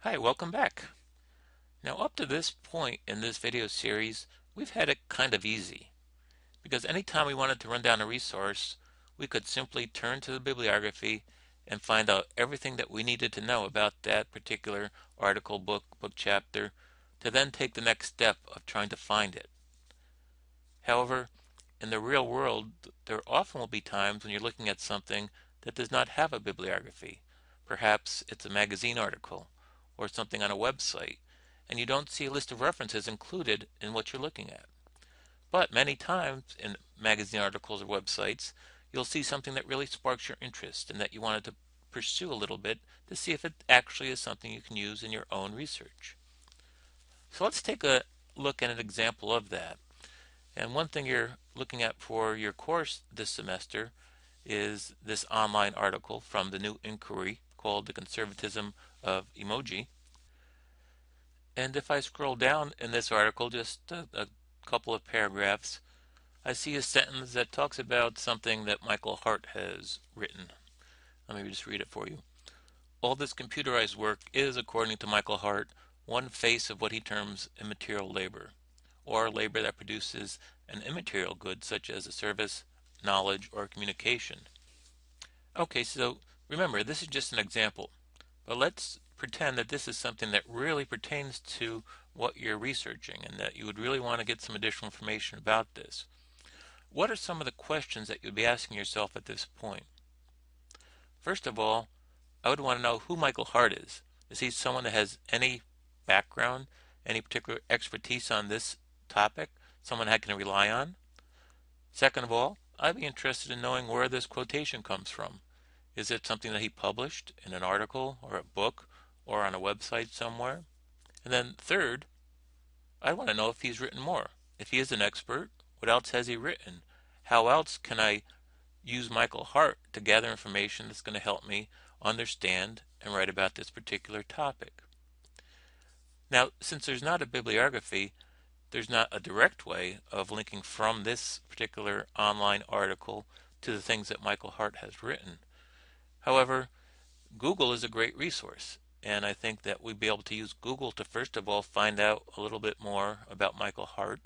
Hi, welcome back. Now up to this point in this video series, we've had it kind of easy because anytime we wanted to run down a resource, we could simply turn to the bibliography and find out everything that we needed to know about that particular article, book chapter, to then take the next step of trying to find it. However, in the real world, there often will be times when you're looking at something that does not have a bibliography. Perhaps it's a magazine article or something on a website, and you don't see a list of references included in what you're looking at. But many times in magazine articles or websites, you'll see something that really sparks your interest and that you wanted to pursue a little bit to see if it actually is something you can use in your own research. So let's take a look at an example of that. And one thing you're looking at for your course this semester is this online article from the New Inquiry called The Conservatism of Emoji. And if I scroll down in this article just a couple of paragraphs, I see a sentence that talks about something that Michael Hart has written. Let me just read it for you. All this computerized work is, according to Michael Hart, one face of what he terms immaterial labor, or labor that produces an immaterial good such as a service, knowledge, or communication. Okay, so remember, this is just an example, but let's pretend that this is something that really pertains to what you're researching and that you would really want to get some additional information about this. What are some of the questions that you'd be asking yourself at this point? First of all, I would want to know who Michael Hart is. Is he someone that has any background, any particular expertise on this topic, someone I can rely on? Second of all, I'd be interested in knowing where this quotation comes from. Is it something that he published in an article or a book or on a website somewhere? And then third, I want to know if he's written more. If he is an expert, what else has he written? How else can I use Michael Hart to gather information that's going to help me understand and write about this particular topic? Now, since there's not a bibliography, there's not a direct way of linking from this particular online article to the things that Michael Hart has written. However, Google is a great resource, and I think that we'd be able to use Google to first of all find out a little bit more about Michael Hart,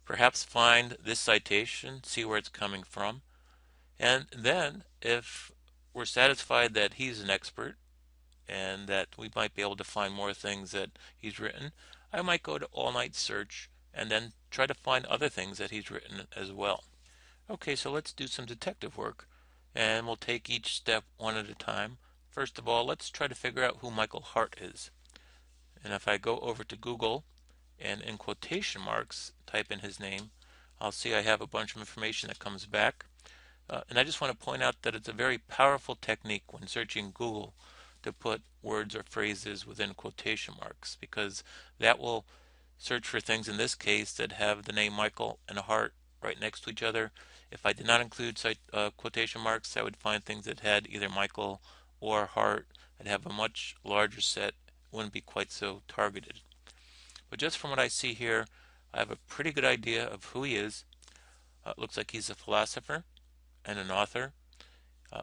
perhaps find this citation, see where it's coming from, and then if we're satisfied that he's an expert and that we might be able to find more things that he's written, I might go to all night search and then try to find other things that he's written as well. Okay, so let's do some detective work, and we'll take each step one at a time. First of all, let's try to figure out who Michael Hart is. And if I go over to Google and in quotation marks type in his name, I'll see I have a bunch of information that comes back. And I just want to point out that it's a very powerful technique when searching Google to put words or phrases within quotation marks, because that will search for things in this case that have the name Michael and Hart right next to each other. If I did not include quotation marks, I would find things that had either Michael or Hart. I'd have a much larger set, wouldn't be quite so targeted. But just from what I see here, I have a pretty good idea of who he is. It looks like he's a philosopher and an author.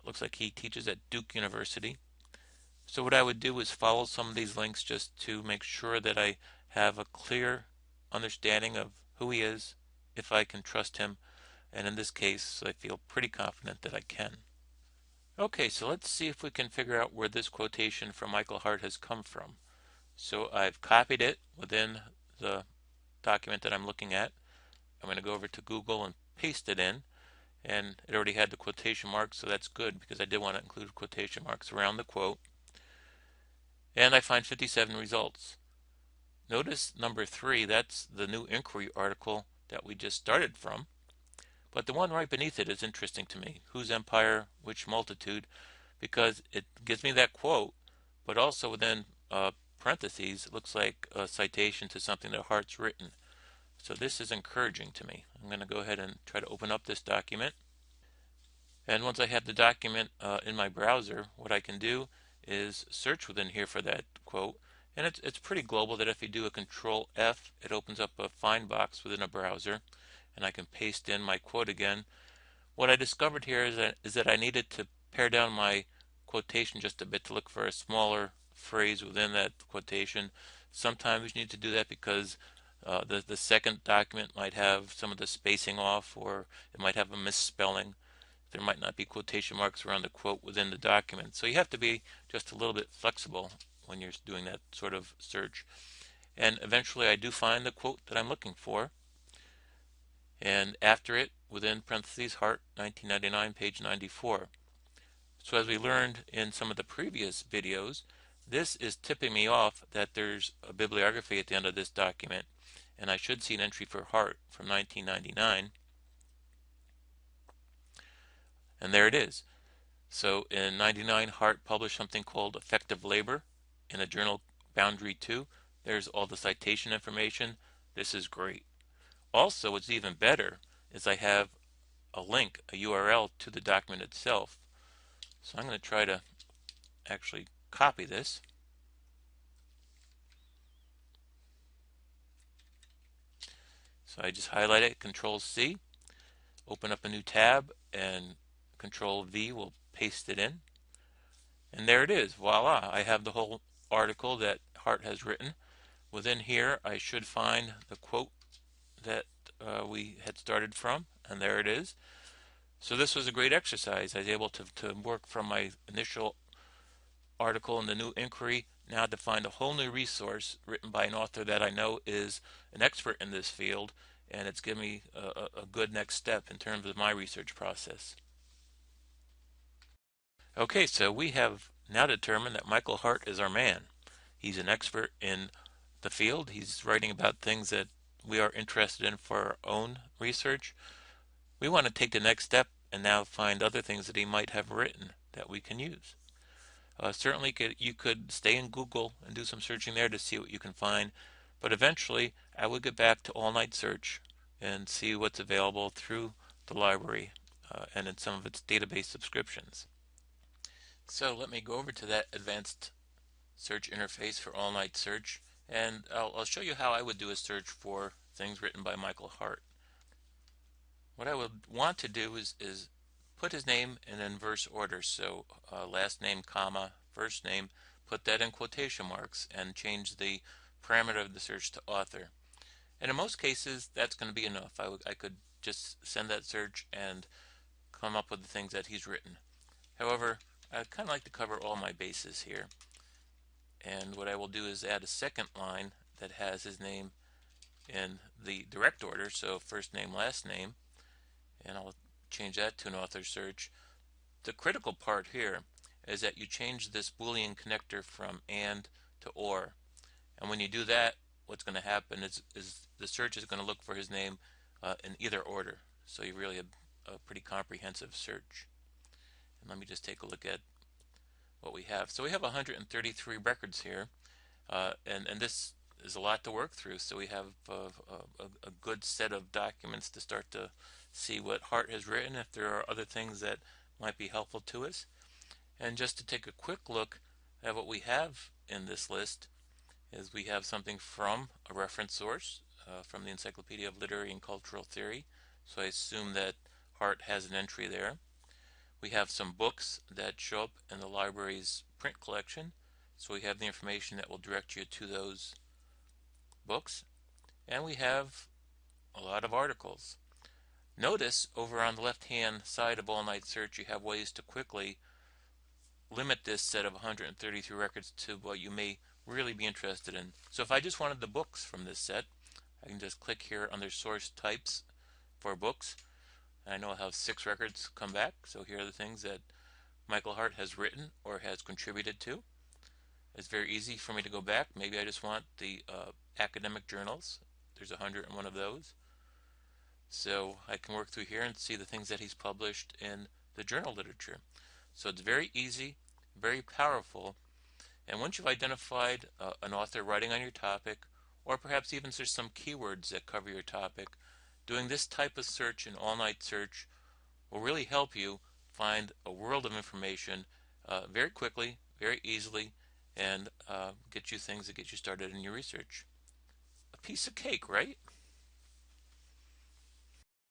Looks like he teaches at Duke University. So what I would do is follow some of these links just to make sure that I have a clear understanding of who he is, if I can trust him, and in this case I feel pretty confident that I can. Okay, so let's see if we can figure out where this quotation from Michael Hart has come from. So I've copied it within the document that I'm looking at. I'm going to go over to Google and paste it in, and it already had the quotation marks, so that's good because I did want to include quotation marks around the quote. And I find 57 results. Notice number 3, that's the New Inquiry article that we just started from. But the one right beneath it is interesting to me. Whose empire, which multitude? Because it gives me that quote, but also within parentheses, it looks like a citation to something that Hart's written. So this is encouraging to me. I'm going to go ahead and try to open up this document. And once I have the document in my browser, what I can do is search within here for that quote. And it's pretty global that if you do a Control F, it opens up a find box within a browser, and I can paste in my quote again. What I discovered here is that I needed to pare down my quotation just a bit to look for a smaller phrase within that quotation. Sometimes you need to do that because the second document might have some of the spacing off, or it might have a misspelling. There might not be quotation marks around the quote within the document. So you have to be just a little bit flexible when you're doing that sort of search. And eventually I do find the quote that I'm looking for. And after it, within parentheses, Hart, 1999, page 94. So as we learned in some of the previous videos, this is tipping me off that there's a bibliography at the end of this document, and I should see an entry for Hart from 1999. And there it is. So in 99, Hart published something called Effective Labor in a journal Boundary 2. There's all the citation information. This is great. Also, what's even better is I have a link, a URL to the document itself. So I'm going to try to actually copy this. So I just highlight it, Control C, open up a new tab, and Control V will paste it in. And there it is, voila, I have the whole article that Hart has written. Within here I should find the quote that we had started from, and there it is. So this was a great exercise. I was able to work from my initial article in the new inquiry now to find a whole new resource written by an author that I know is an expert in this field, and it's given me a good next step in terms of my research process. Okay, so we have now determined that Michael Hart is our man. He's an expert in the field. He's writing about things that we are interested in for our own research. We want to take the next step and now find other things that he might have written that we can use. Certainly you could stay in Google and do some searching there to see what you can find, but eventually I will get back to all-night search and see what's available through the library and in some of its database subscriptions. So let me go over to that advanced search interface for all-night search, and I'll show you how I would do a search for things written by Michael Hart. What I would want to do is put his name in inverse order, so last name, comma, first name, put that in quotation marks, and change the parameter of the search to author. And in most cases, that's going to be enough. I could just send that search and come up with the things that he's written. However, I'd kind of like to cover all my bases here. And what I will do is add a second line that has his name in the direct order, so first name, last name, and I'll change that to an author search. The critical part here is that you change this Boolean connector from and to or. And when you do that, what's going to happen is the search is going to look for his name in either order. So you really have a pretty comprehensive search. And let me just take a look at what we have. So we have 133 records here, and this is a lot to work through. So we have a good set of documents to start to see what Hart has written, if there are other things that might be helpful to us. And just to take a quick look at what we have in this list is we have something from a reference source from the Encyclopedia of Literary and Cultural Theory. So I assume that Hart has an entry there. We have some books that show up in the library's print collection. So we have the information that will direct you to those books. And we have a lot of articles. Notice over on the left-hand side of all-night search, you have ways to quickly limit this set of 133 records to what you may really be interested in. So if I just wanted the books from this set, I can just click here under source types for books. And I know I'll have 6 records come back. So here are the things that Michael Hart has written or has contributed to. It's very easy for me to go back. Maybe I just want the academic journals. There's 101 of those. So I can work through here and see the things that he's published in the journal literature. So it's very easy, very powerful, and once you've identified an author writing on your topic, or perhaps even there's some keywords that cover your topic, doing this type of search, an all-night search, will really help you find a world of information very quickly, very easily, and get you things that get you started in your research. A piece of cake, right?